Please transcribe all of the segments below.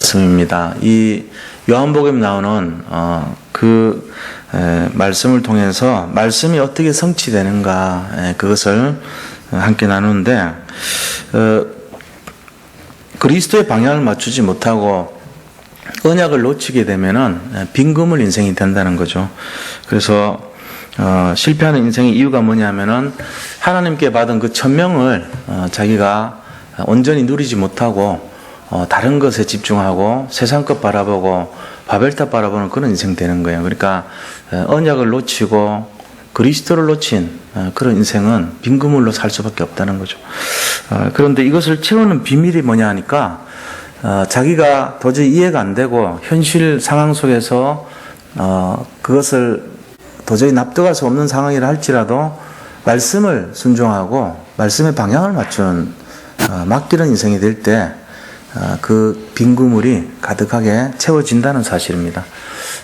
말씀입니다. 이 요한복음에 나오는 말씀을 통해서 말씀이 어떻게 성취되는가 그것을 함께 나누는데 그리스도의 방향을 맞추지 못하고 언약을 놓치게 되면은 빈금을 인생이 된다는 거죠. 그래서 실패하는 인생의 이유가 뭐냐면은 하나님께 받은 그 천명을 자기가 온전히 누리지 못하고 다른 것에 집중하고 세상 것 바라보고 바벨탑 바라보는 그런 인생 되는 거예요. 그러니까 언약을 놓치고 그리스도를 놓친 그런 인생은 빈그물로 살 수밖에 없다는 거죠. 그런데 이것을 채우는 비밀이 뭐냐 하니까 자기가 도저히 이해가 안 되고 현실 상황 속에서 그것을 도저히 납득할 수 없는 상황이라 할지라도 말씀을 순종하고 말씀의 방향을 맞추는 맡기는 인생이 될 때 그 빈구물이 가득하게 채워진다는 사실입니다.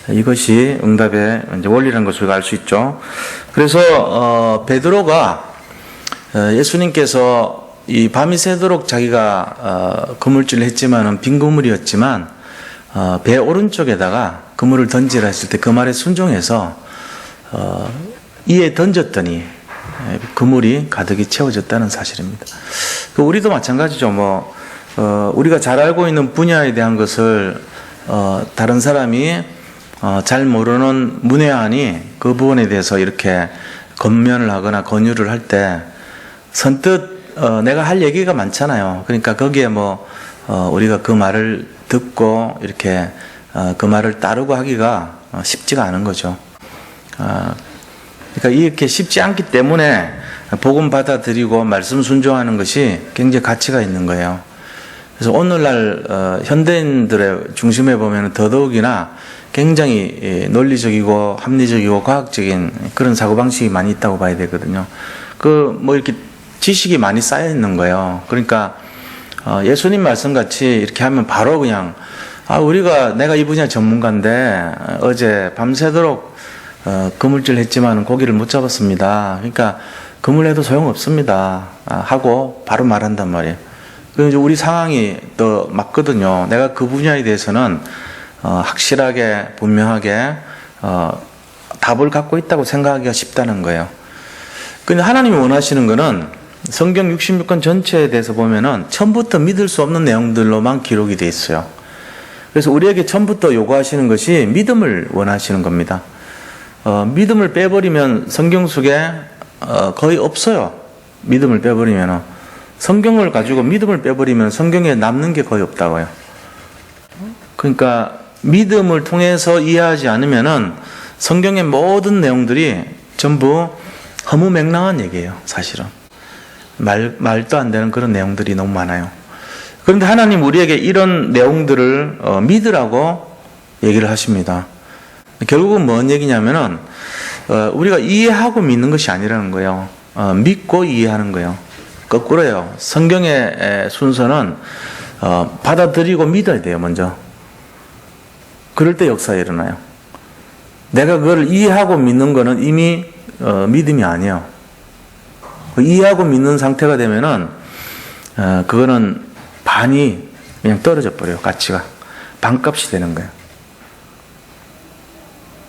이것이 응답의 원리라는 것을 알 수 있죠. 그래서 베드로가 예수님께서 이 밤이 새도록 자기가 그물질을 했지만은 빈구물이었지만 배 오른쪽에다가 그물을 던지라 했을 때 그 말에 순종해서 이에 던졌더니 그물이 가득히 채워졌다는 사실입니다. 우리도 마찬가지죠. 우리가 잘 알고 있는 분야에 대한 것을 다른 사람이 잘 모르는 문외한이 그 부분에 대해서 이렇게 권면을 하거나 권유를 할 때 선뜻 내가 할 얘기가 많잖아요. 그러니까 거기에 우리가 그 말을 듣고 이렇게 그 말을 따르고 하기가 쉽지가 않은 거죠. 그러니까 이렇게 쉽지 않기 때문에 복음 받아들이고 말씀 순종하는 것이 굉장히 가치가 있는 거예요. 그래서 오늘날 현대인들의 중심에 보면 더더욱이나 굉장히 논리적이고 합리적이고 과학적인 그런 사고방식이 많이 있다고 봐야 되거든요. 이렇게 지식이 많이 쌓여 있는 거예요. 그러니까 예수님 말씀같이 이렇게 하면 바로 그냥 내가 이 분야 전문가인데 어제 밤새도록 그물질 했지만 고기를 못 잡았습니다. 그러니까 그물해도 소용없습니다. 하고 바로 말한단 말이에요. 그래서 우리 상황이 더 맞거든요. 내가 그 분야에 대해서는 확실하게 분명하게 답을 갖고 있다고 생각하기가 쉽다는 거예요. 근데 하나님이 원하시는 거는 성경 66권 전체에 대해서 보면은 처음부터 믿을 수 없는 내용들로만 기록이 돼 있어요. 그래서 우리에게 처음부터 요구하시는 것이 믿음을 원하시는 겁니다. 믿음을 빼버리면 성경 속에 거의 없어요. 믿음을 빼버리면 성경을 가지고 믿음을 빼버리면 성경에 남는 게 거의 없다고요. 그러니까 믿음을 통해서 이해하지 않으면은 성경의 모든 내용들이 전부 허무맹랑한 얘기예요. 사실은 말도 안 되는 그런 내용들이 너무 많아요. 그런데 하나님 우리에게 이런 내용들을 믿으라고 얘기를 하십니다. 결국은 뭔 얘기냐면은 우리가 이해하고 믿는 것이 아니라는 거예요. 믿고 이해하는 거예요. 거꾸로요. 성경의 순서는 받아들이고 믿어야 돼요. 먼저. 그럴 때 역사가 일어나요. 내가 그걸 이해하고 믿는 거는 이미 믿음이 아니에요. 이해하고 믿는 상태가 되면은 그거는 반이 그냥 떨어져 버려요. 가치가 반값이 되는 거예요.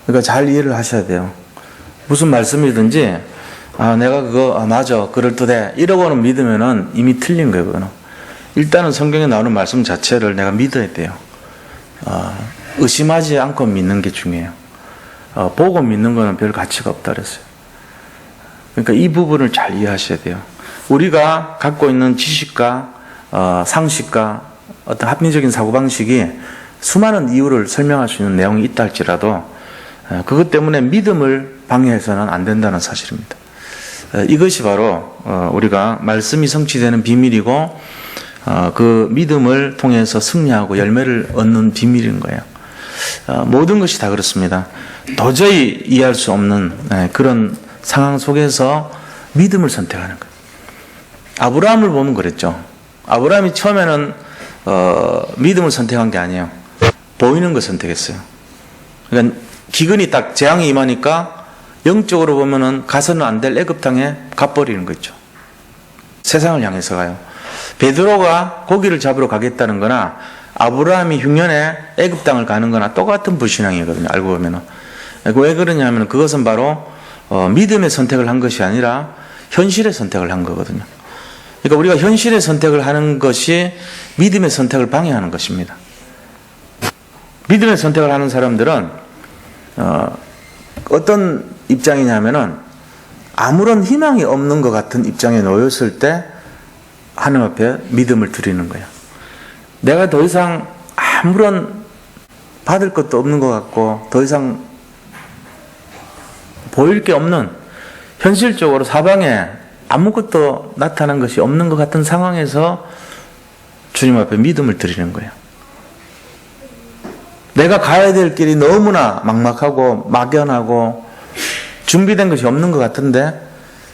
그러니까 잘 이해를 하셔야 돼요. 무슨 말씀이든지 내가 그거 맞아 그럴듯해 이러고는 믿으면은 이미 틀린 거예요. 그거는 일단은 성경에 나오는 말씀 자체를 내가 믿어야 돼요. 의심하지 않고 믿는 게 중요해요. 보고 믿는 거는 별 가치가 없다 그랬어요. 그러니까 이 부분을 잘 이해하셔야 돼요. 우리가 갖고 있는 지식과 상식과 어떤 합리적인 사고방식이 수많은 이유를 설명할 수 있는 내용이 있다 할지라도 그것 때문에 믿음을 방해해서는 안 된다는 사실입니다. 이것이 바로 우리가 말씀이 성취되는 비밀이고 그 믿음을 통해서 승리하고 열매를 얻는 비밀인 거예요. 모든 것이 다 그렇습니다. 도저히 이해할 수 없는 그런 상황 속에서 믿음을 선택하는 거예요. 아브라함을 보면 그랬죠. 아브라함이 처음에는 믿음을 선택한 게 아니에요. 보이는 걸 선택했어요. 그러니까 기근이 딱 재앙이 임하니까 영적으로 보면은 가서는 안 될 애굽 땅에 가버리는 거죠. 세상을 향해서 가요. 베드로가 고기를 잡으러 가겠다는 거나 아브라함이 흉년에 애굽 땅을 가는 거나 똑같은 불신앙이거든요. 알고 보면은. 왜 그러냐면 그것은 바로 믿음의 선택을 한 것이 아니라 현실의 선택을 한 거거든요. 그러니까 우리가 현실의 선택을 하는 것이 믿음의 선택을 방해하는 것입니다. 믿음의 선택을 하는 사람들은 어떤 입장이냐면은 아무런 희망이 없는 것 같은 입장에 놓였을 때 하나님 앞에 믿음을 드리는 거예요. 내가 더 이상 아무런 받을 것도 없는 것 같고 더 이상 보일 게 없는, 현실적으로 사방에 아무것도 나타난 것이 없는 것 같은 상황에서 주님 앞에 믿음을 드리는 거예요. 내가 가야 될 길이 너무나 막막하고 막연하고 준비된 것이 없는 것 같은데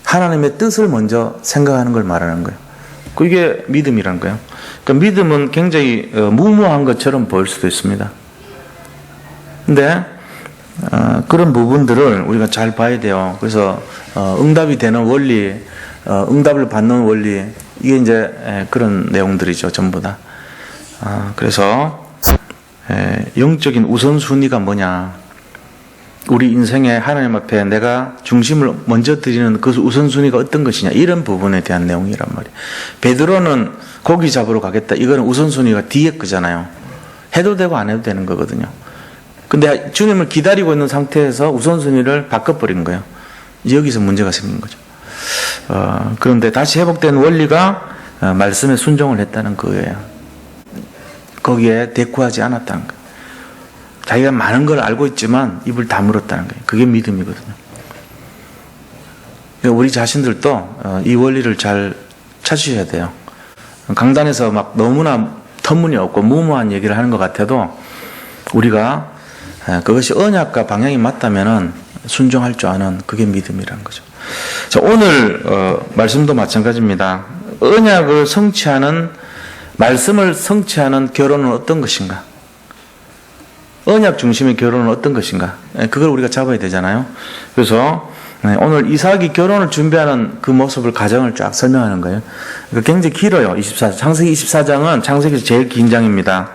하나님의 뜻을 먼저 생각하는 걸 말하는 거예요. 그게 믿음이라는 거예요. 그러니까 믿음은 굉장히 무모한 것처럼 보일 수도 있습니다. 근데 그런 부분들을 우리가 잘 봐야 돼요. 그래서 응답이 되는 원리, 응답을 받는 원리, 이게 이제 그런 내용들이죠. 전부 다. 그래서 영적인 우선순위가 뭐냐, 우리 인생에 하나님 앞에 내가 중심을 먼저 드리는 그 우선순위가 어떤 것이냐, 이런 부분에 대한 내용이란 말이에요. 베드로는 고기 잡으러 가겠다, 이거는 우선순위가 뒤에 거잖아요. 해도 되고 안 해도 되는 거거든요. 근데 주님을 기다리고 있는 상태에서 우선순위를 바꿔버린 거예요. 여기서 문제가 생긴 거죠. 그런데 다시 회복된 원리가 말씀에 순종을 했다는 거예요. 거기에 대꾸하지 않았다는 거예요. 자기가 많은 걸 알고 있지만 입을 다물었다는 거예요. 그게 믿음이거든요. 우리 자신들도 이 원리를 잘 찾으셔야 돼요. 강단에서 막 너무나 터무니없고 무모한 얘기를 하는 것 같아도 우리가 그것이 언약과 방향이 맞다면은 순종할 줄 아는, 그게 믿음이라는 거죠. 자, 오늘 말씀도 마찬가지입니다. 언약을 성취하는, 말씀을 성취하는 결혼은 어떤 것인가? 언약 중심의 결혼은 어떤 것인가? 그걸 우리가 잡아야 되잖아요. 그래서 오늘 이삭이 결혼을 준비하는 그 모습을, 가정을 쫙 설명하는 거예요. 굉장히 길어요. 창세기 24장은 창세기에서 제일 긴 장입니다.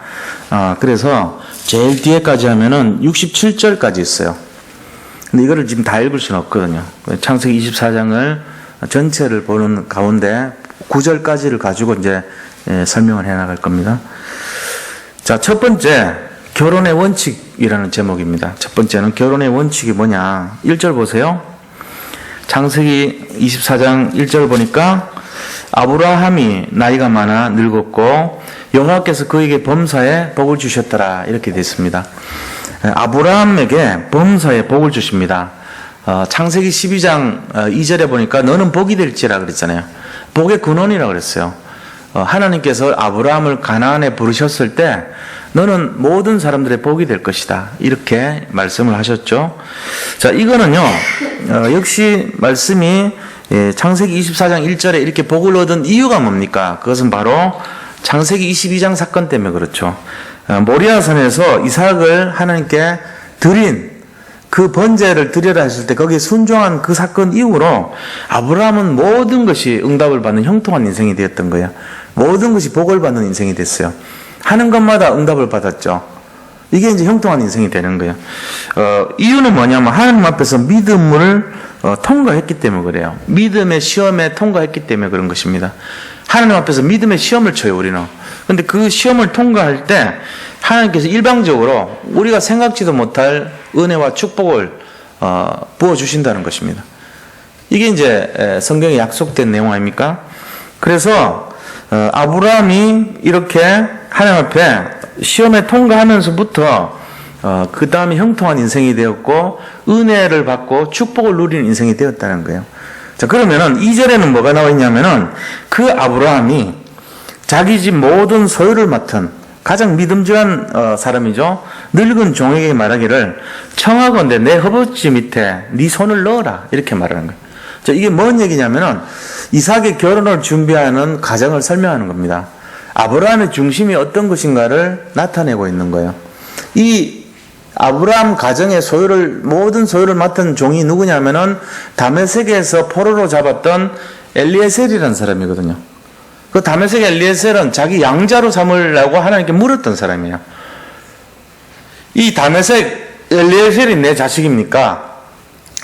그래서 제일 뒤에까지 하면은 67절까지 있어요. 근데 이거를 지금 다 읽을 수는 없거든요. 창세기 24장을 전체를 보는 가운데 9절까지를 가지고 이제 설명을 해 나갈 겁니다. 자, 첫 번째, 결혼의 원칙이라는 제목입니다. 첫 번째는 결혼의 원칙이 뭐냐. 1절 보세요. 창세기 24장 1절 보니까 아브라함이 나이가 많아 늙었고 여호와께서 그에게 범사에 복을 주셨더라, 이렇게 되어 있습니다. 아브라함에게 범사에 복을 주십니다. 창세기 12장 2절에 보니까 너는 복이 될지라 그랬잖아요. 복의 근원이라고 그랬어요. 하나님께서 아브라함을 가나안에 부르셨을 때 너는 모든 사람들의 복이 될 것이다, 이렇게 말씀을 하셨죠. 자, 이거는요 역시 말씀이 창세기 24장 1절에 이렇게 복을 얻은 이유가 뭡니까? 그것은 바로 창세기 22장 사건 때문에 그렇죠. 모리아산에서 이삭을 하나님께 드린, 그 번제를 드려라 했을 때 거기에 순종한 그 사건 이후로 아브라함은 모든 것이 응답을 받는 형통한 인생이 되었던 거예요. 모든 것이 복을 받는 인생이 됐어요. 하는 것마다 응답을 받았죠. 이게 이제 형통한 인생이 되는 거예요. 이유는 뭐냐면 하나님 앞에서 믿음을 통과했기 때문에 그래요. 믿음의 시험에 통과했기 때문에 그런 것입니다. 하나님 앞에서 믿음의 시험을 쳐요, 우리는. 근데 그 시험을 통과할 때 하나님께서 일방적으로 우리가 생각지도 못할 은혜와 축복을 부어주신다는 것입니다. 이게 이제 성경에 약속된 내용 아닙니까? 그래서 아브라함이 이렇게 하나님 앞에 시험에 통과하면서부터 그 다음에 형통한 인생이 되었고 은혜를 받고 축복을 누리는 인생이 되었다는 거예요. 자, 그러면은 2절에는 뭐가 나와 있냐면은 그 아브라함이 자기 집 모든 소유를 맡은 가장 믿음직한 사람이죠. 늙은 종에게 말하기를 청하건대 내 허벅지 밑에 네 손을 넣어라, 이렇게 말하는 거예요. 자, 이게 뭔 얘기냐면은 이삭의 결혼을 준비하는 과정을 설명하는 겁니다. 아브라함의 중심이 어떤 것인가를 나타내고 있는 거예요. 이 아브라함 가정의 모든 소유를 맡은 종이 누구냐면은 다메섹에서 포로로 잡았던 엘리에셀이라는 사람이거든요. 그 다메섹 엘리에셀은 자기 양자로 삼으려고 하나님께 물었던 사람이에요. 이 다메섹 엘리에셀이 내 자식입니까?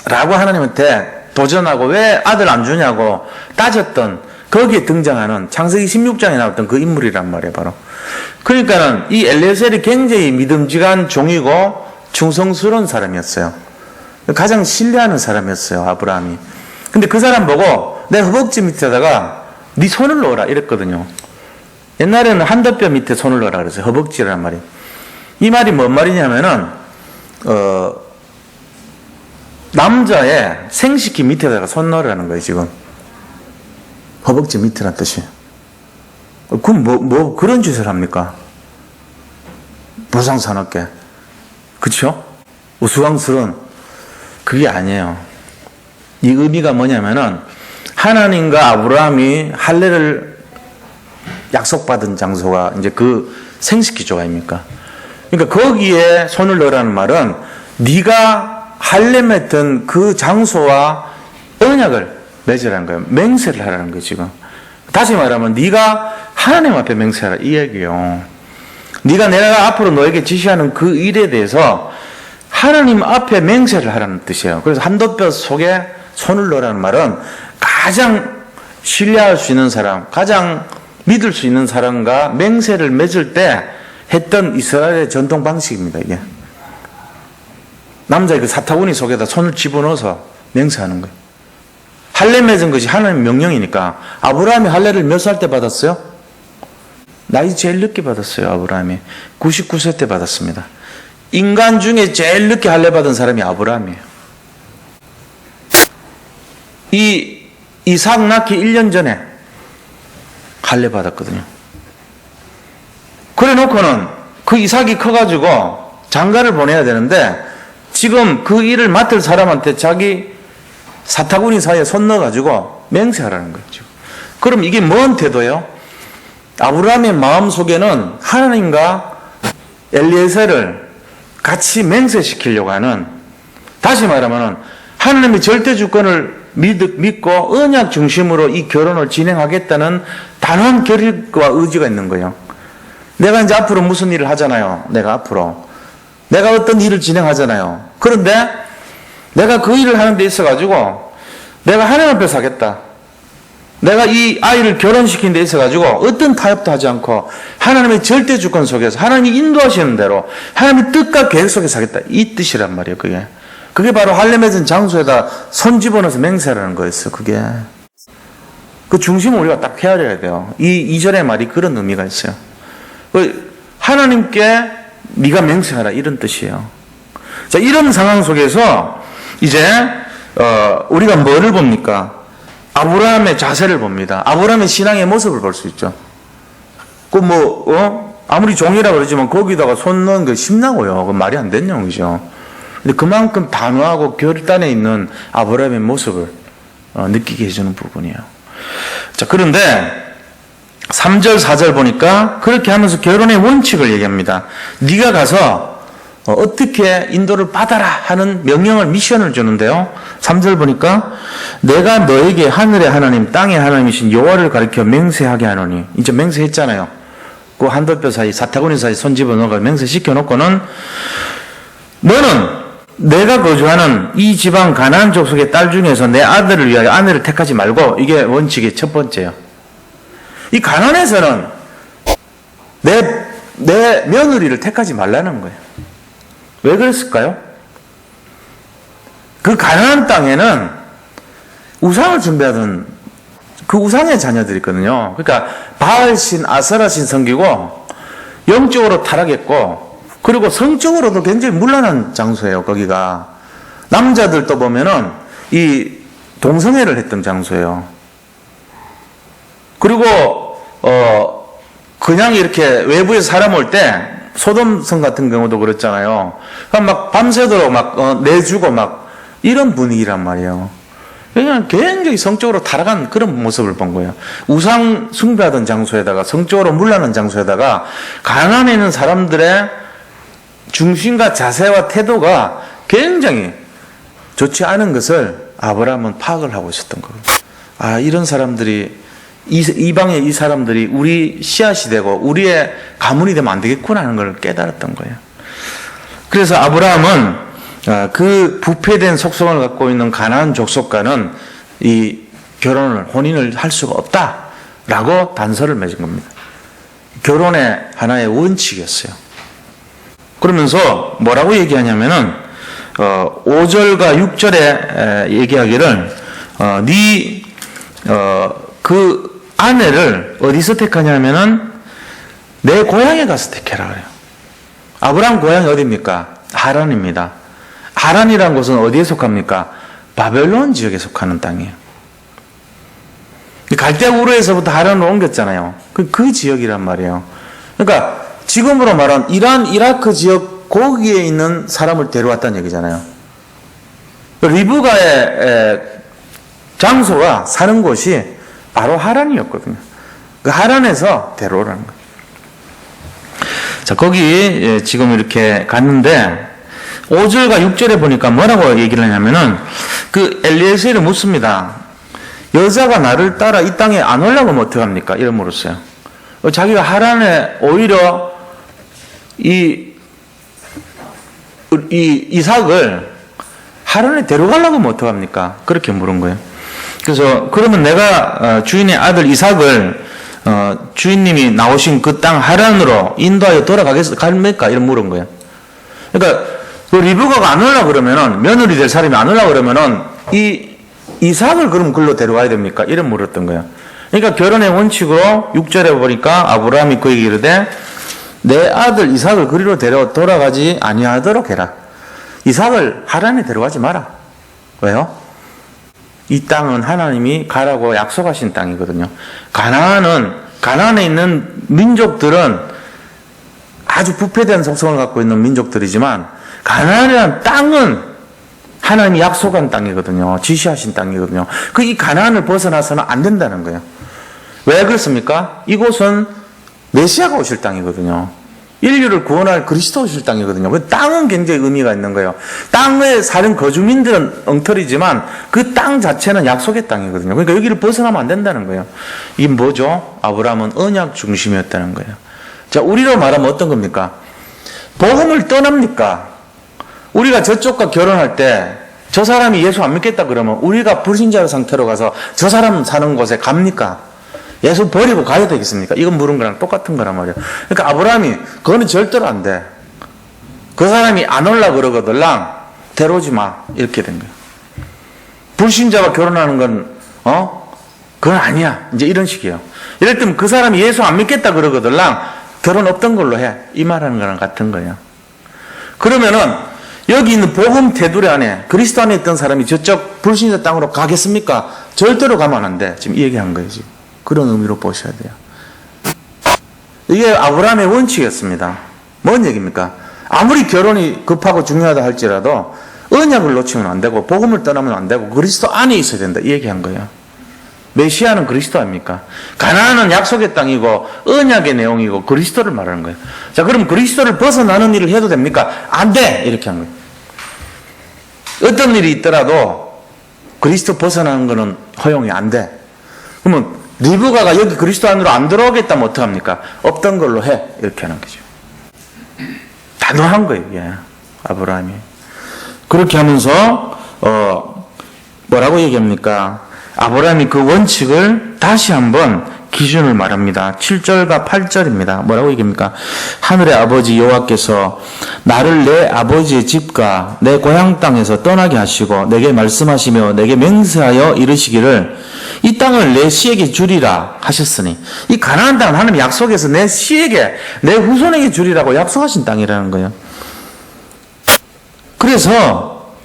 라고 하나님한테 도전하고 왜 아들 안 주냐고 따졌던 거기에 등장하는 창세기 16장에 나왔던 그 인물이란 말이에요, 바로. 그러니까는 이 엘리에셀이 굉장히 믿음직한 종이고 충성스러운 사람이었어요. 가장 신뢰하는 사람이었어요, 아브라함이. 근데 그 사람 보고 내 허벅지 밑에다가 네 손을 넣어라 이랬거든요. 옛날에는 한더뼈 밑에 손을 넣어라 그랬어요. 허벅지란 말이. 이 말이 뭔 말이냐면은 남자의 생식기 밑에다가 손 넣으라는 거예요, 지금. 허벅지 밑이란 뜻이에요. 그럼 뭐 그런 짓을 합니까? 불상사납게. 그쵸? 우스꽝스러운. 그게 아니에요. 이 의미가 뭐냐면은 하나님과 아브라함이 할례를 약속받은 장소가 이제 그 생식기조 아닙니까? 그러니까 거기에 손을 넣으라는 말은 네가 할례 맺던 그 장소와 언약을 맺으라는 거예요. 맹세를 하라는 거예요, 지금. 다시 말하면 네가 하나님 앞에 맹세하라 이 얘기예요. 네가 내가 앞으로 너에게 지시하는 그 일에 대해서 하나님 앞에 맹세를 하라는 뜻이에요. 그래서 한도뼈 속에 손을 넣으라는 말은 가장 신뢰할 수 있는 사람, 가장 믿을 수 있는 사람과 맹세를 맺을 때 했던 이스라엘의 전통 방식입니다, 이게. 남자의 그 사타구니 속에다 손을 집어넣어서 맹세하는 거예요. 할례 맺은 것이 하나님의 명령이니까. 아브라함이 할례를 몇 살 때 받았어요? 나이 제일 늦게 받았어요, 아브라함이. 99세 때 받았습니다. 인간 중에 제일 늦게 할례 받은 사람이 아브라함이에요. 이 이삭 낳기 1년 전에 할례 받았거든요. 그래 놓고는 그 이삭이 커가지고 장가를 보내야 되는데 지금 그 일을 맡을 사람한테 자기 사타구니 사이에 손 넣어가지고 맹세하라는 거죠. 그럼 이게 뭔 태도예요? 아브라함의 마음 속에는 하나님과 엘리에셀을 같이 맹세시키려고 하는, 다시 말하면 하나님의 절대 주권을 믿고 언약 중심으로 이 결혼을 진행하겠다는 단호한 결의와 의지가 있는 거예요. 내가 이제 앞으로 무슨 일을 하잖아요. 내가 어떤 일을 진행하잖아요. 그런데 내가 그 일을 하는 데 있어가지고 내가 하나님 앞에서 하겠다. 내가 이 아이를 결혼시킨 데 있어가지고 어떤 타협도 하지 않고 하나님의 절대 주권 속에서 하나님이 인도하시는 대로 하나님의 뜻과 계획 속에서 하겠다. 이 뜻이란 말이에요, 그게. 그게 바로 할례 맺은 장소에다 손 집어넣어서 맹세라는 거였어요, 그게. 그 중심을 우리가 딱 헤아려야 돼요. 이 2절의 말이 그런 의미가 있어요. 하나님께 네가 맹세하라 이런 뜻이에요. 자, 이런 상황 속에서 이제 우리가 뭐를 봅니까? 아브라함의 자세를 봅니다. 아브라함의 신앙의 모습을 볼 수 있죠. 아무리 종이라고 그러지만 거기다가 손 넣은 거 심나고요. 그 말이 안 되는 얘기죠. 근데 그만큼 단호하고 결단에 있는 아브라함의 모습을 느끼게 해주는 부분이에요. 자, 그런데 3절, 4절 보니까 그렇게 하면서 결혼의 원칙을 얘기합니다. 네가 가서 어떻게 인도를 받아라 하는 명령을, 미션을 주는데요. 3절 보니까 내가 너에게 하늘의 하나님 땅의 하나님이신 여호와를 가리켜 맹세하게 하노니, 이제 맹세했잖아요. 그 한도뼈 사이 사타구니 사이 손 집어넣어 맹세시켜 놓고는 너는 내가 거주하는 이 지방 가나안 족속의 딸 중에서 내 아들을 위하여 아내를 택하지 말고, 이게 원칙의 첫 번째예요. 이 가나안에서는 내 며느리를 택하지 말라는 거예요. 왜 그랬을까요? 그 가나안 땅에는 우상을 숭배하던 그 우상의 자녀들이 있거든요. 그러니까 바알신, 아세라신 섬기고 영적으로 타락했고, 그리고 성적으로도 굉장히 문란한 장소예요, 거기가. 남자들도 보면은 이 동성애를 했던 장소예요. 그리고 그냥 이렇게 외부에서 사람 올 때 소돔성 같은 경우도 그렇잖아요. 그러니까 막 밤새도록 막 내주고 막 이런 분위기란 말이에요. 그냥 굉장히 성적으로 타락한 그런 모습을 본 거예요. 우상 숭배하던 장소에다가, 성적으로 문란한 장소에다가 가난해 있는 사람들의 중심과 자세와 태도가 굉장히 좋지 않은 것을 아브라함은 파악을 하고 있었던 거예요. 아, 이런 사람들이 이방의 이 사람들이 우리 씨앗이 되고 우리의 가문이 되면 안 되겠구나 하는 걸 깨달았던 거예요. 그래서 아브라함은 그 부패된 속성을 갖고 있는 가나안 족속과는 이 혼인을 할 수가 없다라고 단서를 맺은 겁니다. 결혼의 하나의 원칙이었어요. 그러면서 뭐라고 얘기하냐면은 5절과 6절에 얘기하기를 그 아내를 어디서 택하냐면은 내 고향에 가서 택해라 그래요. 아브라함 고향이 어디입니까? 하란입니다. 하란이라는 곳은 어디에 속합니까? 바벨론 지역에 속하는 땅이에요. 갈대아 우르에서부터 하란으로 옮겼잖아요. 그 지역이란 말이에요. 그러니까 지금으로 말하면 이란, 이라크 지역 거기에 있는 사람을 데려왔다는 얘기잖아요. 리브가의 장소와 사는 곳이 바로 하란이었거든요. 그 하란에서 데려오라는 거예요. 자, 거기 지금 이렇게 갔는데 5절과 6절에 보니까 뭐라고 얘기를 하냐면은 그 엘리에셀을 묻습니다. 여자가 나를 따라 이 땅에 안 올라가면 어떡합니까? 이런 물었어요. 자기가 하란에 오히려 이삭을 하란에 데려가려고 하면 어떡합니까? 그렇게 물은 거예요. 그래서 그러면 내가 주인의 아들 이삭을 주인님이 나오신 그 땅 하란으로 인도하여 갈까? 이런 물은 거예요. 그러니까 그 리브가가 안 오려고 그러면은 며느리 될 사람이 안 오려고 그러면은 이삭을 그럼 글로 데려와야 됩니까? 이런 물었던 거예요. 그러니까 결혼의 원칙으로 6절에 보니까 아브라함이 그에게 이르되 내 아들 이삭을 그리로 돌아가지 아니하도록 해라. 이삭을 하란에 데려가지 마라. 왜요? 이 땅은 하나님이 가라고 약속하신 땅이거든요. 가나안에 있는 민족들은 아주 부패된 속성을 갖고 있는 민족들이지만 가나안이라는 땅은 하나님이 약속한 땅이거든요. 지시하신 땅이거든요. 이 가나안을 벗어나서는 안 된다는 거예요. 왜 그렇습니까? 이곳은 메시아가 오실 땅이거든요. 인류를 구원할 그리스도 오실 땅이거든요. 그 땅은 굉장히 의미가 있는 거예요. 땅에 사는 거주민들은 엉터리지만 그 땅 자체는 약속의 땅이거든요. 그러니까 여기를 벗어나면 안 된다는 거예요. 이게 뭐죠? 아브라함은 언약 중심이었다는 거예요. 자, 우리로 말하면 어떤 겁니까? 복음을 떠납니까? 우리가 저쪽과 결혼할 때 저 사람이 예수 안 믿겠다 그러면 우리가 불신자 상태로 가서 저 사람 사는 곳에 갑니까? 예수 버리고 가야 되겠습니까? 이건 물은 거랑 똑같은 거란 말이에요. 그러니까 아브라함이 그거는 절대로 안 돼. 그 사람이 안 올라 그러거들랑 데려오지 마. 이렇게 된 거예요. 불신자와 결혼하는 건 그건 아니야. 이제 이런 식이에요. 이럴 때면 그 사람이 예수 안 믿겠다 그러거들랑 결혼 없던 걸로 해. 이 말하는 거랑 같은 거예요. 그러면은 여기 있는 복음 테두리 안에 그리스도 안에 있던 사람이 저쪽 불신자 땅으로 가겠습니까? 절대로 가면 안 돼. 지금 이 얘기한 거예요. 지금. 그런 의미로 보셔야 돼요. 이게 아브라함의 원칙이었습니다. 뭔 얘기입니까? 아무리 결혼이 급하고 중요하다 할지라도 언약을 놓치면 안 되고 복음을 떠나면 안 되고 그리스도 안에 있어야 된다. 이 얘기한 거예요. 메시아는 그리스도 아닙니까? 가나안은 약속의 땅이고 언약의 내용이고 그리스도를 말하는 거예요. 자, 그럼 그리스도를 벗어나는 일을 해도 됩니까? 안 돼! 이렇게 한 거예요. 어떤 일이 있더라도 그리스도 벗어나는 거는 허용이 안 돼. 그러면 리브가가 여기 그리스도 안으로 안 들어오겠다면 어떡합니까? 없던 걸로 해. 이렇게 하는 거죠. 단호한 거예요. 예. 아브라함이. 그렇게 하면서 뭐라고 얘기합니까? 아브라함이 그 원칙을 다시 한번 기준을 말합니다. 7절과 8절입니다. 뭐라고 얘기합니까? 하늘의 아버지 여호와께서 나를 내 아버지의 집과 내 고향 땅에서 떠나게 하시고 내게 말씀하시며 내게 맹세하여 이르시기를 이 땅을 내 씨에게 주리라 하셨으니 이 가나안 땅은 하나님 약속해서 내 씨에게 내 후손에게 주리라고 약속하신 땅이라는 거예요. 그래서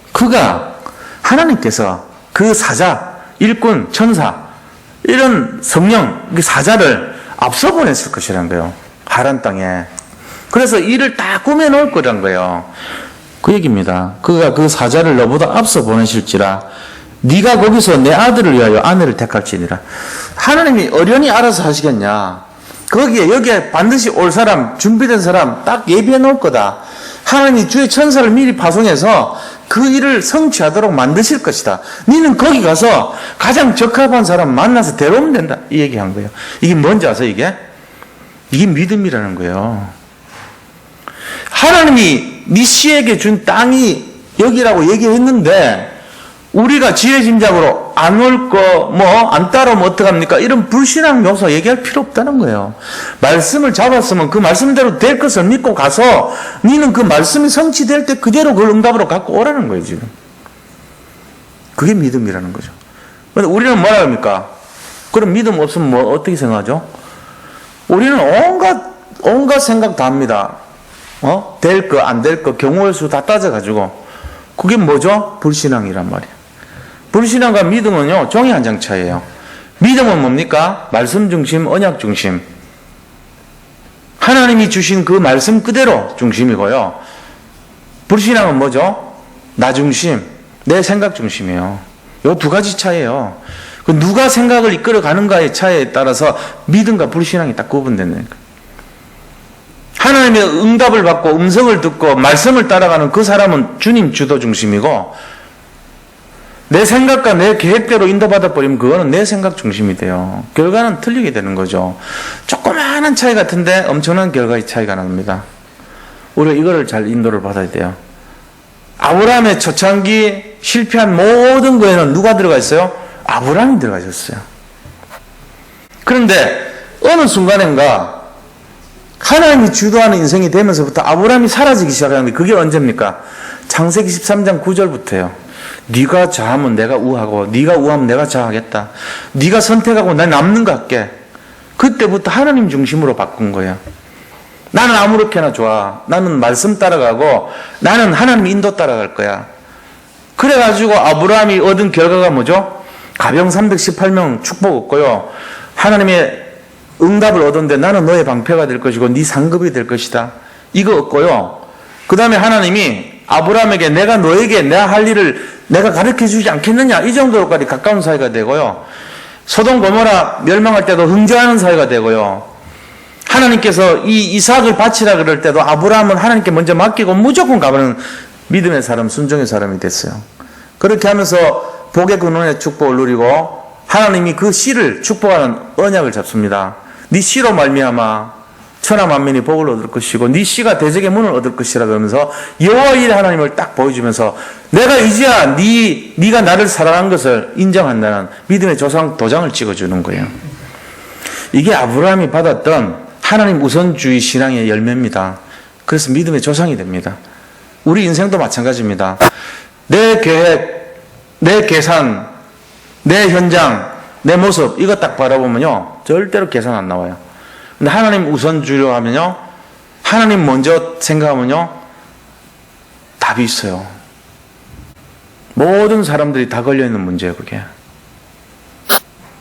하나님께서 그 사자 일꾼, 천사, 이런 성령, 사자를 앞서 보냈을 것이라는 거예요. 하란 땅에. 그래서 일을 다 꾸며놓을 거란 거예요. 그 얘기입니다. 그가 그 사자를 너보다 앞서 보내실지라 네가 거기서 내 아들을 위하여 아내를 택할지니라. 하나님이 어련히 알아서 하시겠냐. 여기에 반드시 올 사람, 준비된 사람 딱 예비해 놓을 거다. 하나님이 주의 천사를 미리 파송해서 그 일을 성취하도록 만드실 것이다. 너는 거기 가서 가장 적합한 사람 만나서 데려오면 된다. 이 얘기한 거예요. 이게 뭔지 아세요, 이게? 이게 믿음이라는 거예요. 하나님이 네 씨에게 준 땅이 여기라고 얘기했는데 우리가 지레짐작으로 안 올 거, 안 따라오면 어떡합니까? 이런 불신앙 요소 얘기할 필요 없다는 거예요. 말씀을 잡았으면 그 말씀대로 될 것을 믿고 가서 너는 그 말씀이 성취될 때 그대로 그걸 응답으로 갖고 오라는 거예요, 지금. 그게 믿음이라는 거죠. 그런데 우리는 뭐라 합니까? 그럼 믿음 없으면 어떻게 생각하죠? 우리는 온갖 생각 다 합니다. 될 거, 안 될 거, 경우의 수 다 따져가지고. 그게 뭐죠? 불신앙이란 말이에요. 불신앙과 믿음은요, 종이 한 장 차이예요. 믿음은 뭡니까? 말씀 중심, 언약 중심. 하나님이 주신 그 말씀 그대로 중심이고요. 불신앙은 뭐죠? 나 중심, 내 생각 중심이에요. 이 두 가지 차이예요. 그 누가 생각을 이끌어 가는가의 차이에 따라서 믿음과 불신앙이 딱 구분된다는 거예요. 하나님의 응답을 받고 음성을 듣고 말씀을 따라가는 그 사람은 주님 주도 중심이고, 내 생각과 내 계획대로 인도받아 버리면 그거는 내 생각 중심이 돼요. 결과는 틀리게 되는 거죠. 조그마한 차이 같은데 엄청난 결과의 차이가 납니다. 우리가 이거를 잘 인도를 받아야 돼요. 아브라함의 초창기 실패한 모든 거에는 누가 들어가 있어요? 아브라함이 들어가 있었어요. 그런데 어느 순간인가 하나님이 주도하는 인생이 되면서부터 아브라함이 사라지기 시작하는데 그게 언제입니까? 창세기 13장 9절부터예요. 네가 좌하면 내가 우하고 네가 우하면 내가 좌하겠다. 네가 선택하고 난 남는 거 할게. 그때부터 하나님 중심으로 바꾼 거야. 나는 아무렇게나 좋아. 나는 말씀 따라가고 나는 하나님 인도 따라갈 거야. 그래가지고 아브라함이 얻은 결과가 뭐죠? 가병 318명 축복 얻고요. 하나님의 응답을 얻었는데 나는 너의 방패가 될 것이고 네 상급이 될 것이다. 이거 얻고요. 그 다음에 하나님이 아브라함에게 내가 너에게 내가 할 일을 내가 가르쳐 주지 않겠느냐, 이 정도로까지 가까운 사이가 되고요. 소돔 고모라 멸망할 때도 흥정하는 사이가 되고요. 하나님께서 이 이삭을 바치라 그럴 때도 아브라함은 하나님께 먼저 맡기고 무조건 가버리는 믿음의 사람, 순종의 사람이 됐어요. 그렇게 하면서 복의 근원의 축복을 누리고 하나님이 그 씨를 축복하는 언약을 잡습니다. 네 씨로 말미암아 천하 만민이 복을 얻을 것이고 네 씨가 대적의 문을 얻을 것이라 그러면서 여호와의 일에 하나님을 딱 보여주면서 내가 이제야 네가 나를 사랑한 것을 인정한다는 믿음의 도장을 찍어주는 거예요. 이게 아브라함이 받았던 하나님 우선주의 신앙의 열매입니다. 그래서 믿음의 조상이 됩니다. 우리 인생도 마찬가지입니다. 내 계획, 내 계산, 내 현장, 내 모습 이거 딱 바라보면요 절대로 계산 안 나와요. 근데 하나님 우선주의로 하면요, 하나님 먼저 생각하면요 답이 있어요. 모든 사람들이 다 걸려있는 문제예요. 그게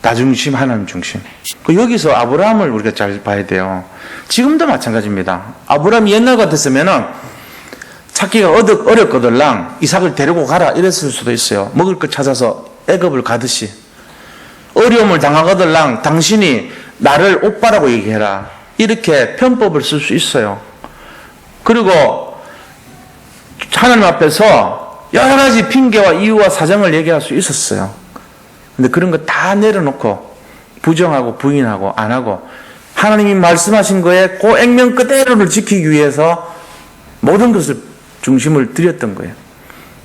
나 중심, 하나님 중심. 여기서 아브라함을 우리가 잘 봐야 돼요. 지금도 마찬가지입니다. 아브라함이 옛날 같았으면은 찾기가 어렵거들랑 이삭을 데리고 가라 이랬을 수도 있어요. 먹을 것 찾아서 애굽을 가듯이. 어려움을 당하거들랑 당신이 나를 오빠라고 얘기해라. 이렇게 편법을 쓸 수 있어요. 그리고 하나님 앞에서 여러 가지 핑계와 이유와 사정을 얘기할 수 있었어요. 근데 그런 거 다 내려놓고 부정하고 부인하고 안 하고 하나님이 말씀하신 거에 그 액면 그대로를 지키기 위해서 모든 것을 중심을 들였던 거예요.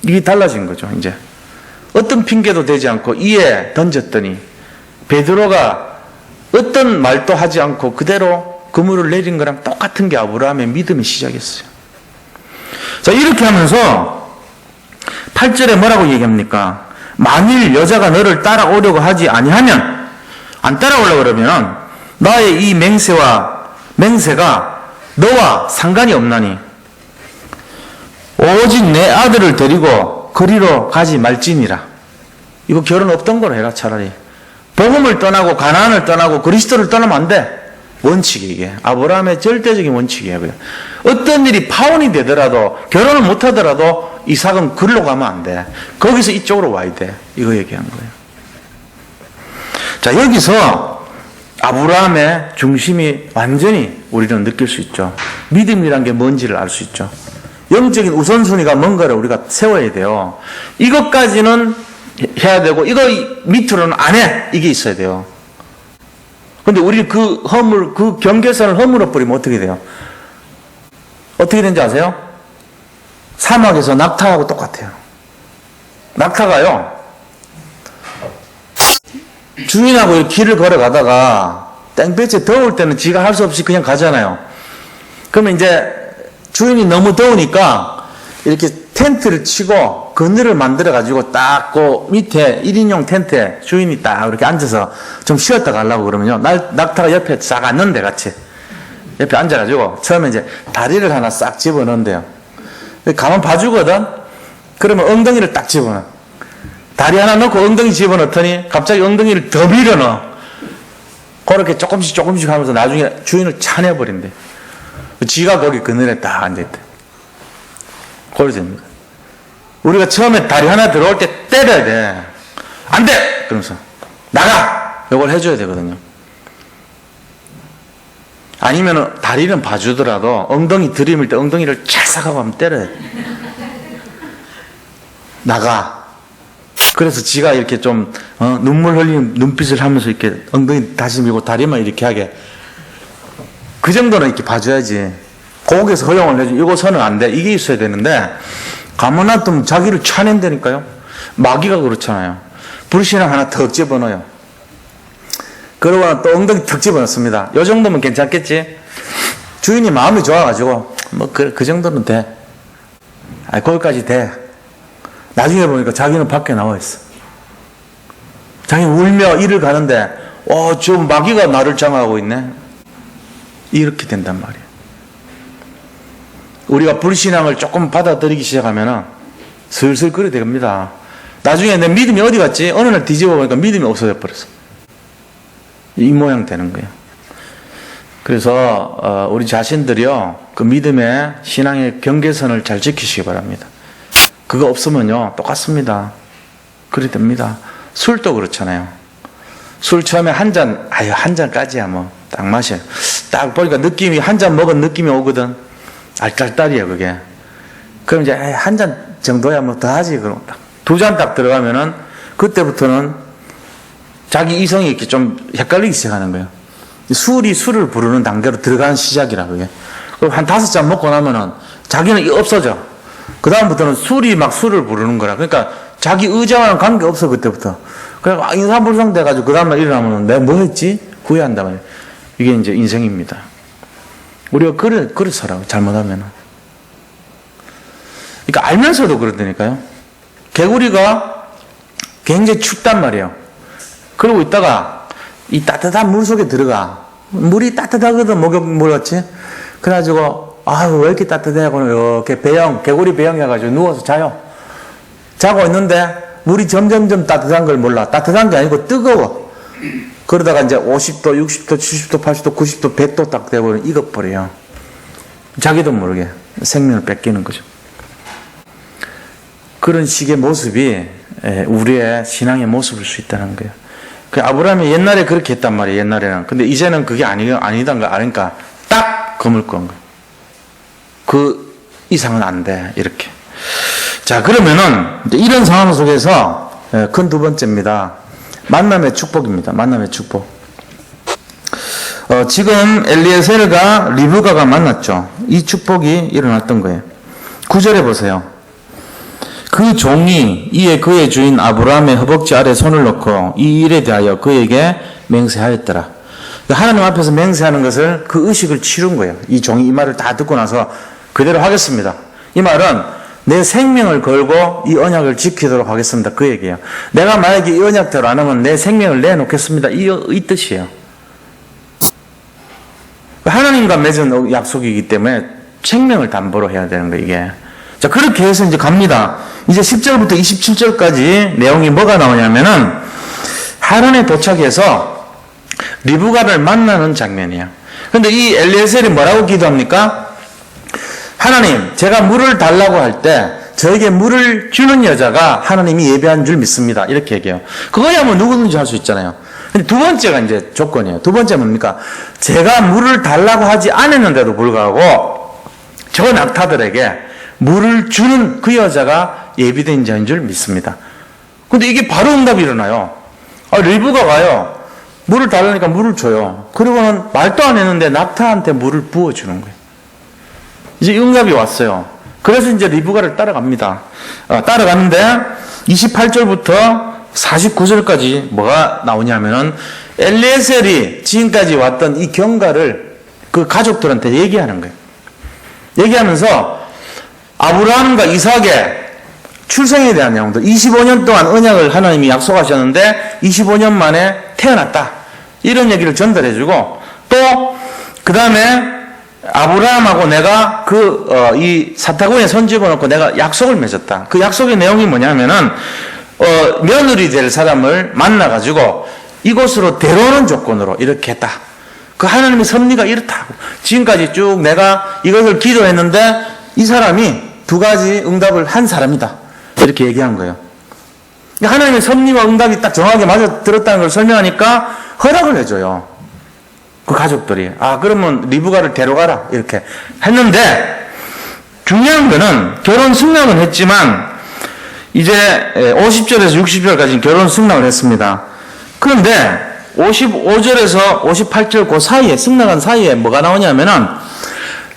이게 달라진 거죠. 이제 어떤 핑계도 되지 않고 이에 던졌더니 베드로가 어떤 말도 하지 않고 그대로 그물을 내린 거랑 똑같은 게 아브라함의 믿음의 시작이었어요. 자, 이렇게 하면서 8절에 뭐라고 얘기합니까? 만일 여자가 너를 따라오려고 하지 아니하면, 안 따라오려고 그러면 나의 이 맹세가 너와 상관이 없나니 오직 내 아들을 데리고 그리로 가지 말지니라. 이거 결혼 없던 거로 해라. 차라리 복음을 떠나고 가나안을 떠나고 그리스도를 떠나면 안 돼. 원칙이 이게 아브라함의 절대적인 원칙이에요. 그냥 어떤 일이 파혼이 되더라도 결혼을 못하더라도 이삭은 글로 가면 안 돼. 거기서 이쪽으로 와야 돼. 이거 얘기한 거예요. 자, 여기서 아브라함의 중심이 완전히 우리는 느낄 수 있죠. 믿음이란 게 뭔지를 알 수 있죠. 영적인 우선순위가 뭔가를 우리가 세워야 돼요. 이것까지는 해야 되고 이거 밑으로는 안 해. 이게 있어야 돼요. 근데 우리 그 경계선을 허물어 버리면 어떻게 돼요? 어떻게 되는지 아세요? 사막에서 낙타하고 똑같아요. 낙타가요, 주인하고 길을 걸어가다가 땡볕에 더울 때는 지가 할 수 없이 그냥 가잖아요. 그러면 이제 주인이 너무 더우니까 이렇게 텐트를 치고 그늘을 만들어 가지고 딱 그 밑에 1인용 텐트에 주인이 딱 이렇게 앉아서 좀 쉬었다 가려고 그러면요, 낙타가 옆에 싹 앉는데, 같이 옆에 앉아가지고 처음에 이제 다리를 하나 싹 집어넣는데요. 가만 봐주거든. 그러면 엉덩이를 딱 집어넣어. 다리 하나 넣고 엉덩이 집어넣더니 갑자기 엉덩이를 더 밀어넣어. 그렇게 조금씩 하면서 나중에 주인을 차내버린대. 지가 거기 그늘에 딱 앉아있대. 그러지 됩니다. 우리가 처음에 다리 하나 들어올 때 때려야 돼. 안 돼! 그러면서 나가! 이걸 해줘야 되거든요. 아니면 다리는 봐주더라도 엉덩이 들이밀 때 엉덩이를 찰싹하고 하면 때려야 돼. 나가. 그래서 지가 이렇게 좀 눈물 흘리는 눈빛을 하면서 이렇게 엉덩이 다시 밀고 다리만 이렇게 하게, 그 정도는 이렇게 봐줘야지. 거기에서 허용을 해줘. 이거서는 안 돼. 이게 있어야 되는데 가만 놔두면 자기를 차낸다니까요. 마귀가 그렇잖아요. 불신앙 하나 턱 집어넣어요. 그러고 또 엉덩이 턱 집어넣습니다. 이 정도면 괜찮겠지? 주인이 마음이 좋아가지고 뭐 그 정도는 돼. 거기까지 돼. 나중에 보니까 자기는 밖에 나와 있어. 자기는 울며 일을 가는데 지금 마귀가 나를 장악하고 있네. 이렇게 된단 말이에요. 우리가 불신앙을 조금 받아들이기 시작하면 슬슬 그래 됩니다. 나중에 내 믿음이 어디 갔지? 어느 날 뒤집어 보니까 믿음이 없어져 버렸어. 이 모양 되는 거예요. 그래서 우리 자신들이요, 그 믿음의 신앙의 경계선을 잘 지키시기 바랍니다. 그거 없으면요 똑같습니다. 그래 됩니다. 술도 그렇잖아요. 술 처음에 한 잔까지야 뭐 딱 마셔요. 딱 보니까 느낌이, 한 잔 먹은 느낌이 오거든. 알딸딸이에요 그게. 그럼 이제 한 잔 정도야 뭐 더 하지. 그럼 딱 두 잔 딱 들어가면은 그때부터는 자기 이성이 이렇게 좀 헷갈리기 시작하는 거예요. 술이 술을 부르는 단계로 들어가는 시작이라 그게. 그럼 한 5잔 먹고 나면은 자기는 없어져. 그 다음부터는 술이 막 술을 부르는 거라. 그러니까 자기 의자와는 관계 없어 그때부터. 그래서 인사불성 돼가지고 그 다음날 일어나면 내가 뭐 했지? 후회한단 말이에요. 이게 이제 인생입니다. 우리가 그래 살아요. 잘못하면은. 그러니까 알면서도 그렇다니까요. 개구리가 굉장히 춥단 말이에요. 그러고 있다가 이 따뜻한 물 속에 들어가. 물이 따뜻하거든. 목욕물 같이. 그래가지고 왜 이렇게 따뜻해? 하고 이렇게 개구리 배영 해가지고 누워서 자요. 자고 있는데 물이 점점점 따뜻한 걸 몰라. 따뜻한 게 아니고 뜨거워. 그러다가 이제 50도, 60도, 70도, 80도, 90도, 100도 딱 되고 익어버려요. 자기도 모르게 생명을 뺏기는 거죠. 그런 식의 모습이 우리의 신앙의 모습일 수 있다는 거예요. 그 아브라함이 옛날에 그렇게 했단 말이에요. 옛날에는. 근데 이제는 그게 아니다는 걸 아니까 딱 거물 건 거예요. 그 이상은 안 돼. 이렇게. 자, 그러면은 이런 상황 속에서 큰 두 번째입니다. 만남의 축복입니다. 만남의 축복. 지금 엘리에셀과 리브가가 만났죠. 이 축복이 일어났던 거예요. 9절에 보세요. 그 종이 이에 그의 주인 아브라함의 허벅지 아래 손을 넣고 이 일에 대하여 그에게 맹세하였더라. 하나님 앞에서 맹세하는 것을, 그 의식을 치른 거예요. 이 종이 이 말을 다 듣고 나서 그대로 하겠습니다. 이 말은 내 생명을 걸고 이 언약을 지키도록 하겠습니다. 그 얘기예요. 내가 만약에 이 언약대로 안 하면 내 생명을 내놓겠습니다. 이 뜻이에요. 하나님과 맺은 약속이기 때문에 생명을 담보로 해야 되는 거예요, 이게. 자, 그렇게 해서 이제 갑니다. 이제 10절부터 27절까지 내용이 뭐가 나오냐면은 하란에 도착해서 리브가를 만나는 장면이에요. 근데 이 엘리에셀이 뭐라고 기도합니까? 하나님, 제가 물을 달라고 할 때 저에게 물을 주는 여자가 하나님이 예배한 줄 믿습니다. 이렇게 얘기해요. 그거야 뭐 누구든지 할 수 있잖아요. 근데 두 번째가 이제 조건이에요. 두 번째 뭡니까? 제가 물을 달라고 하지 않았는데도 불구하고 저 낙타들에게 물을 주는 그 여자가 예비된 자인 줄 믿습니다. 근데 이게 바로 응답이 일어나요. 리브가가요, 물을 달라니까 물을 줘요. 그리고는 말도 안 했는데 낙타한테 물을 부어주는 거예요. 이제 응답이 왔어요. 그래서 이제 리브가를 따라갑니다. 따라가는데 28절부터 49절까지 뭐가 나오냐면은 엘리에셀이 지금까지 왔던 이 경과를 그 가족들한테 얘기하는 거예요. 얘기하면서 아브라함과 이삭의 출생에 대한 내용들, 25년 동안 언약을 하나님이 약속하셨는데 25년 만에 태어났다, 이런 얘기를 전달해주고, 또 그 다음에 아브라함하고 내가 이 사타구니에 손 집어넣고 내가 약속을 맺었다. 그 약속의 내용이 뭐냐면은 며느리 될 사람을 만나가지고 이곳으로 데려오는 조건으로 이렇게 했다. 그 하나님의 섭리가 이렇다고. 지금까지 쭉 내가 이것을 기도했는데 이 사람이 두 가지 응답을 한 사람이다, 이렇게 얘기한 거예요. 하나님의 섭리와 응답이 딱 정확하게 맞아 들었다는 걸 설명하니까 허락을 해줘요. 그 가족들이. 그러면 리브가를 데려가라, 이렇게 했는데, 중요한 거는 결혼 승낙은 했지만 이제 50절에서 60절까지 결혼 승낙을 했습니다. 그런데 55절에서 58절 그 사이에, 승낙한 사이에 뭐가 나오냐면은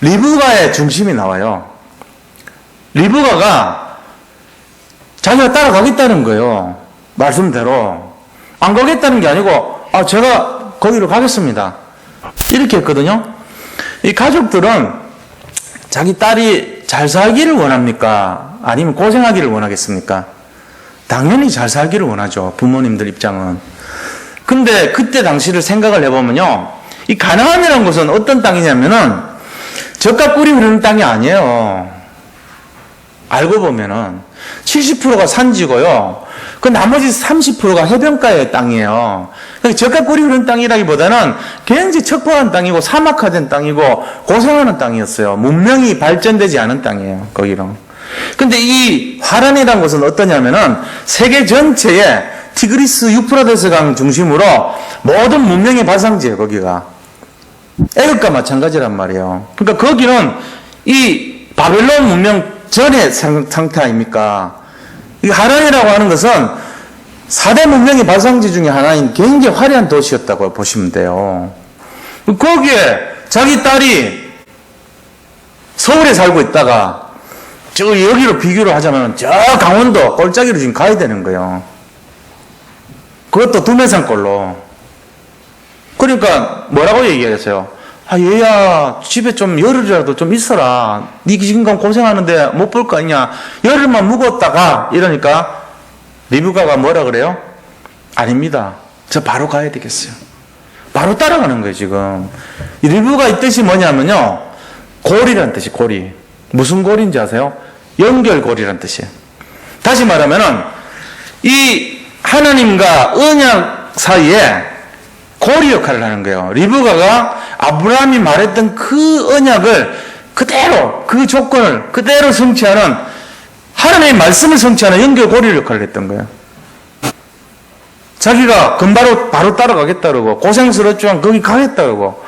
리브가의 중심이 나와요. 리브가가 자기가 따라가겠다는 거예요. 말씀대로. 안 가겠다는 게 아니고, 제가 거기로 가겠습니다, 이렇게 했거든요. 이 가족들은 자기 딸이 잘 살기를 원합니까? 아니면 고생하기를 원하겠습니까? 당연히 잘 살기를 원하죠, 부모님들 입장은. 근데 그때 당시를 생각을 해보면요, 이 가나안이라는 곳은 어떤 땅이냐면은 젖과 꿀이 흐르는 땅이 아니에요. 알고 보면은 70%가 산지고요, 그 나머지 30%가 해변가의 땅이에요. 젖과 꿀이 흐르는 땅이라기보다는 굉장히 척박한 땅이고 사막화된 땅이고 고생하는 땅이었어요. 문명이 발전되지 않은 땅이에요, 거기는. 근데 이 화란이라는 곳은 어떠냐면은 세계 전체에 티그리스 유프라데스 강 중심으로 모든 문명의 발상지예요, 거기가. 애국과 마찬가지란 말이에요. 그러니까 거기는 이 바벨론 문명 전의 상태 아닙니까? 이 하란이라고 하는 것은 4대 문명의 발상지 중에 하나인 굉장히 화려한 도시였다고 보시면 돼요. 거기에 자기 딸이 서울에 살고 있다가 여기로 비교를 하자면 저 강원도 골짜기로 지금 가야 되는 거예요. 그것도 두메산골로. 그러니까 뭐라고 얘기했어요? 얘야, 집에 좀 열흘이라도 좀 있어라. 네 지금 고생하는데 못 볼 거 아니냐. 열흘만 묵었다가, 이러니까 리브가가 뭐라 그래요? 아닙니다, 저 바로 가야 되겠어요. 바로 따라가는 거예요, 지금. 이 리브가 이 뜻이 뭐냐면요, 고리란 뜻이, 고리. 무슨 고리인지 아세요? 연결고리란 뜻이에요. 다시 말하면은 이 하나님과 언약 사이에 고리 역할을 하는 거예요. 리브가가 아브라함이 말했던 그 언약을 그대로, 그 조건을 그대로 성취하는, 하나님의 말씀을 성취하는 연결고리 역할을 했던 거예요. 자기가 금바로 바로 따라가겠다 그러고, 고생스럽지만 거기 가겠다 그러고,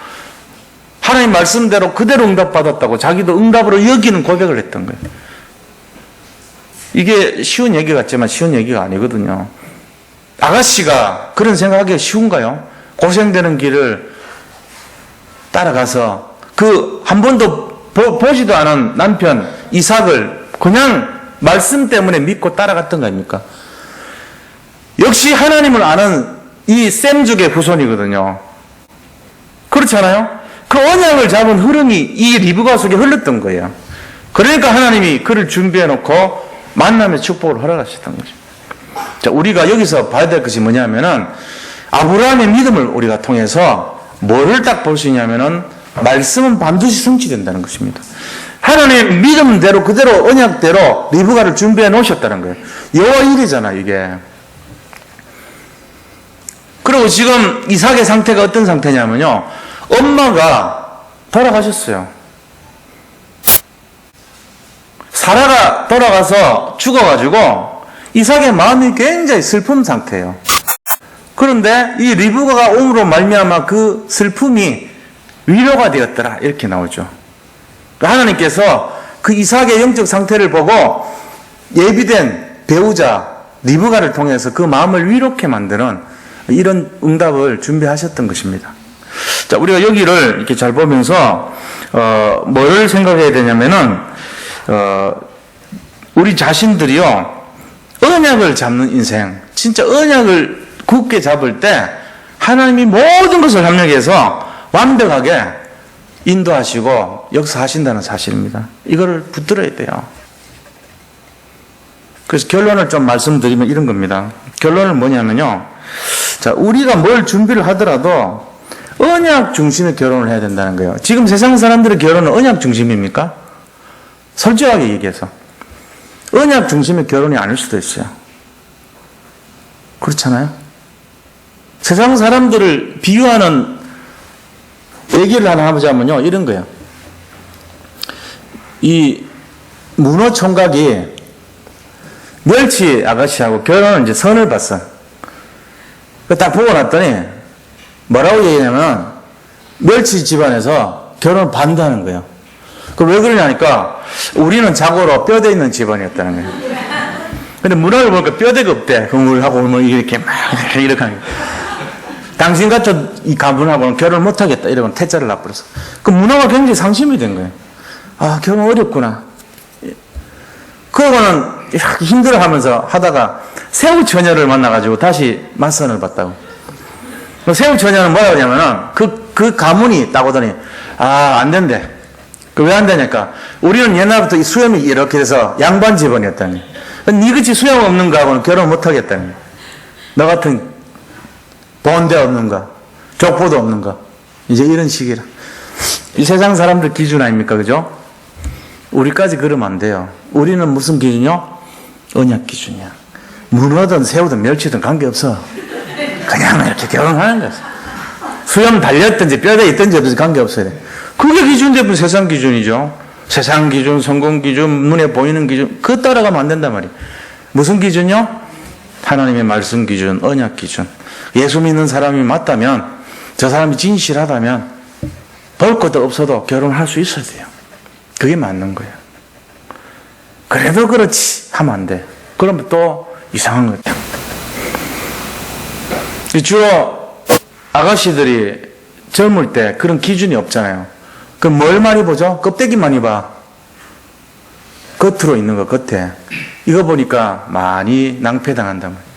하나님 말씀대로 그대로 응답받았다고 자기도 응답으로 여기는 고백을 했던 거예요. 이게 쉬운 얘기 같지만 쉬운 얘기가 아니거든요. 아가씨가 그런 생각하기가 쉬운가요? 고생되는 길을 따라가서 그 한 번도 보지도 않은 남편 이삭을 그냥 말씀 때문에 믿고 따라갔던 거 아닙니까? 역시 하나님을 아는 이 셈족의 후손이거든요. 그렇잖아요? 그 언약을 잡은 흐름이 이 리브가 속에 흘렀던 거예요. 그러니까 하나님이 그를 준비해 놓고 만남의 축복을 허락하셨던 거죠. 자, 우리가 여기서 봐야 될 것이 뭐냐면은 아브라함의 믿음을 우리가 통해서 뭐를 딱 볼 수 있냐면은 말씀은 반드시 성취된다는 것입니다. 하나님의 믿음대로 그대로 언약대로 리브가를 준비해 놓으셨다는 거예요. 여호와 일이잖아, 이게. 그리고 지금 이삭의 상태가 어떤 상태냐면요, 엄마가 돌아가셨어요. 사라가 돌아가서 죽어가지고 이삭의 마음이 굉장히 슬픈 상태예요. 그런데 이 리브가가 옴으로 말미암아 그 슬픔이 위로가 되었더라, 이렇게 나오죠. 하나님께서 그 이삭의 영적 상태를 보고 예비된 배우자 리브가를 통해서 그 마음을 위롭게 만드는 이런 응답을 준비하셨던 것입니다. 자, 우리가 여기를 이렇게 잘 보면서 뭘 생각해야 되냐면은 우리 자신들이요 언약을 잡는 인생, 진짜 언약을 굳게 잡을 때 하나님이 모든 것을 협력해서 완벽하게 인도하시고 역사하신다는 사실입니다. 이거를 붙들어야 돼요. 그래서 결론을 좀 말씀드리면 이런 겁니다. 결론은 뭐냐면요. 자, 우리가 뭘 준비를 하더라도 언약 중심의 결혼을 해야 된다는 거예요. 지금 세상 사람들의 결혼은 언약 중심입니까? 솔직하게 얘기해서. 언약 중심의 결혼이 아닐 수도 있어요. 그렇잖아요? 세상 사람들을 비유하는 얘기를 하나 해보자면요. 이런 거예요. 이 문어 총각이 멸치 아가씨하고 결혼을 이제 선을 봤어. 딱 보고 났더니 뭐라고 얘기하냐면 멸치 집안에서 결혼을 반대하는 거예요. 그럼 왜 그러냐니까 우리는 자고로 뼈대 있는 집안이었다는 거예요. 근데 문어를 보니까 뼈대가 없대. 그럼 우리하고 뭐 이렇게 막 이렇게 하는 거예요. 당신같이 이 가문하고는 결혼을 못하겠다. 이러면 태자를 놔버렸어. 그 문어가 굉장히 상심이 된 거예요. 아, 결혼 어렵구나. 그러고는 이렇게 힘들어하면서 하다가 새우 처녀를 만나가지고 다시 맞선을 봤다고. 새우 처녀는 뭐라고 하냐면은 그 가문이 딱 오더니 안 된대. 왜 안 되냐니까 우리는 옛날부터 이 수염이 이렇게 돼서 양반 집안이었다니. 니같이 수염 없는 거하고는 결혼 못하겠다니. 너 같은 본대 없는 거, 족보도 없는 거. 이제 이런 식이라. 이 세상 사람들 기준 아닙니까? 그죠? 우리까지 그러면 안 돼요. 우리는 무슨 기준이요? 언약 기준이야. 문어든 새우든 멸치든 관계없어. 그냥 이렇게 결혼하는 거지. 수염 달렸든지 뼈대 있든지 없든지 관계없어요. 그게 기준되면 세상 기준이죠. 세상 기준, 성공 기준, 눈에 보이는 기준, 그거 따라가면 안 된단 말이에요. 무슨 기준이요? 하나님의 말씀 기준, 언약 기준. 예수 믿는 사람이 맞다면, 저 사람이 진실하다면 볼 것도 없어도 결혼할 수 있어야 돼요. 그게 맞는 거예요. 그래도 그렇지 하면 안 돼. 그러면 또 이상한 거예요. 주로 아가씨들이 젊을 때 그런 기준이 없잖아요. 그럼 뭘 많이 보죠? 껍데기 많이 봐. 겉으로 있는 거, 겉에. 이거 보니까 많이 낭패당한단 말이에요.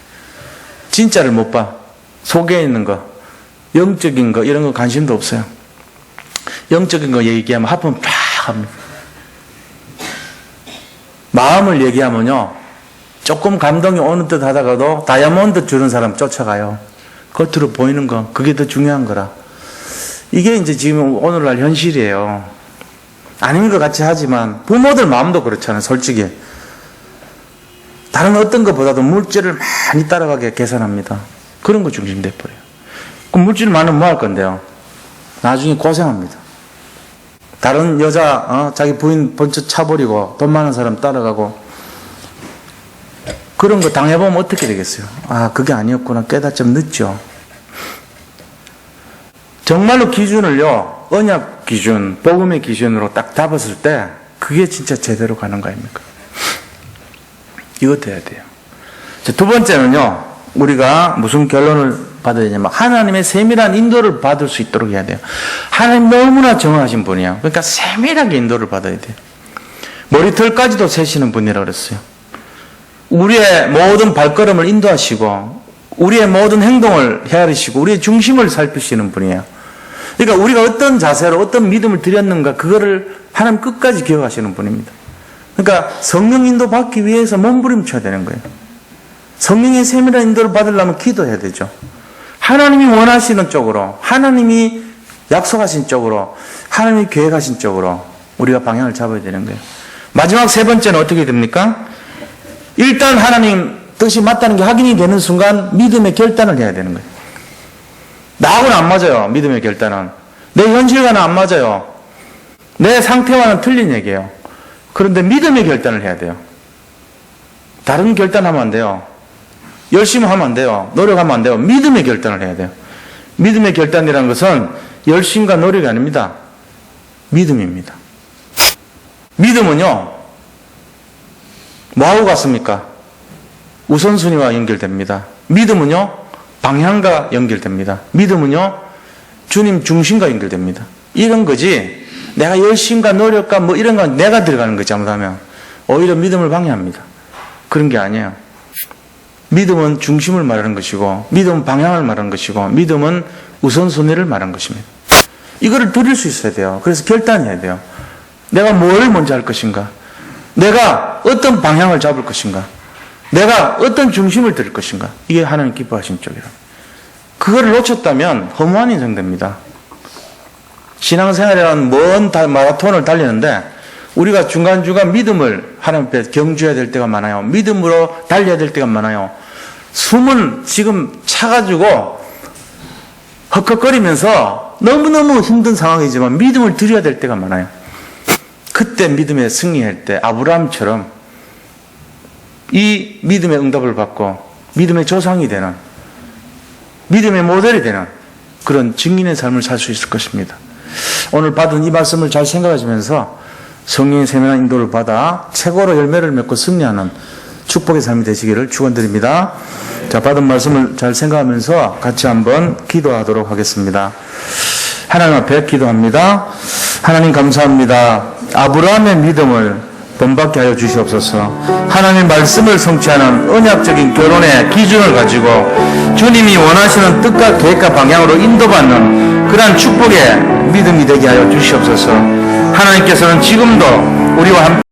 진짜를 못 봐. 속에 있는 거, 영적인 거, 이런 거 관심도 없어요. 영적인 거 얘기하면 하품 팍 합니다. 마음을 얘기하면요, 조금 감동이 오는 듯 하다가도 다이아몬드 주는 사람 쫓아가요. 겉으로 보이는 거, 그게 더 중요한 거라. 이게 이제 지금 오늘날 현실이에요. 아닌 것 같이 하지만 부모들 마음도 그렇잖아요, 솔직히. 다른 어떤 것보다도 물질을 많이 따라가게 계산합니다. 그런 거 중심돼 버려요. 그럼 물질 많으면 뭐 할 건데요? 나중에 고생합니다. 다른 여자, 자기 부인 번쩍 차버리고 돈 많은 사람 따라가고 그런 거 당해보면 어떻게 되겠어요? 그게 아니었구나. 깨닫좀 늦죠. 정말로 기준을요, 언약 기준, 복음의 기준으로 딱 잡았을 때 그게 진짜 제대로 가는 거 아닙니까? 이거 돼야 돼요. 자, 두 번째는요, 우리가 무슨 결론을 받아야 되냐면 하나님의 세밀한 인도를 받을 수 있도록 해야 돼요. 하나님 너무나 정하신 분이에요. 그러니까 세밀하게 인도를 받아야 돼요. 머리털까지도 세시는 분이라고 그랬어요. 우리의 모든 발걸음을 인도하시고 우리의 모든 행동을 헤아리시고 우리의 중심을 살피시는 분이에요. 그러니까 우리가 어떤 자세로 어떤 믿음을 드렸는가 그거를 하나님 끝까지 기억하시는 분입니다. 그러니까 성령 인도 받기 위해서 몸부림쳐야 되는 거예요. 성령의 세밀한 인도를 받으려면 기도해야 되죠. 하나님이 원하시는 쪽으로, 하나님이 약속하신 쪽으로, 하나님이 계획하신 쪽으로 우리가 방향을 잡아야 되는 거예요. 마지막 세 번째는 어떻게 됩니까? 일단 하나님 뜻이 맞다는 게 확인이 되는 순간 믿음의 결단을 해야 되는 거예요. 나하고는 안 맞아요. 믿음의 결단은. 내 현실과는 안 맞아요. 내 상태와는 틀린 얘기예요. 그런데 믿음의 결단을 해야 돼요. 다른 결단하면 안 돼요. 열심히 하면 안 돼요. 노력하면 안 돼요. 믿음의 결단을 해야 돼요. 믿음의 결단이라는 것은 열심과 노력이 아닙니다. 믿음입니다. 믿음은요, 뭐하고 같습니까? 우선순위와 연결됩니다. 믿음은요, 방향과 연결됩니다. 믿음은요, 주님 중심과 연결됩니다. 이런 거지, 내가 열심과 노력과 뭐 이런 건 내가 들어가는 거지, 잘못하면. 오히려 믿음을 방해합니다. 그런 게 아니에요. 믿음은 중심을 말하는 것이고, 믿음은 방향을 말하는 것이고, 믿음은 우선순위를 말하는 것입니다. 이거를 누릴 수 있어야 돼요. 그래서 결단해야 돼요. 내가 뭘 먼저 할 것인가? 내가 어떤 방향을 잡을 것인가? 내가 어떤 중심을 들을 것인가? 이게 하나님 기뻐하신 쪽이라. 그거를 놓쳤다면 허무한 인생 됩니다. 신앙생활이라는 먼 마라톤을 달리는데 우리가 중간중간 믿음을 하나님 앞에 경주해야 될 때가 많아요. 믿음으로 달려야 될 때가 많아요. 숨은 지금 차가지고 헉헉거리면서 너무너무 힘든 상황이지만 믿음을 드려야 될 때가 많아요. 그때 믿음에 승리할 때 아브라함처럼 이 믿음의 응답을 받고 믿음의 조상이 되는, 믿음의 모델이 되는 그런 증인의 삶을 살 수 있을 것입니다. 오늘 받은 이 말씀을 잘 생각하시면서 성령의 세밀한 인도를 받아 최고로 열매를 맺고 승리하는 축복의 삶이 되시기를 축원드립니다. 자, 받은 말씀을 잘 생각하면서 같이 한번 기도하도록 하겠습니다. 하나님 앞에 기도합니다. 하나님 감사합니다. 아브라함의 믿음을 본받게 하여 주시옵소서. 하나님 말씀을 성취하는 언약적인 결혼의 기준을 가지고 주님이 원하시는 뜻과 계획과 방향으로 인도받는 그러한 축복의 믿음이 되게 하여 주시옵소서. 하나님께서는 지금도 우리와 함께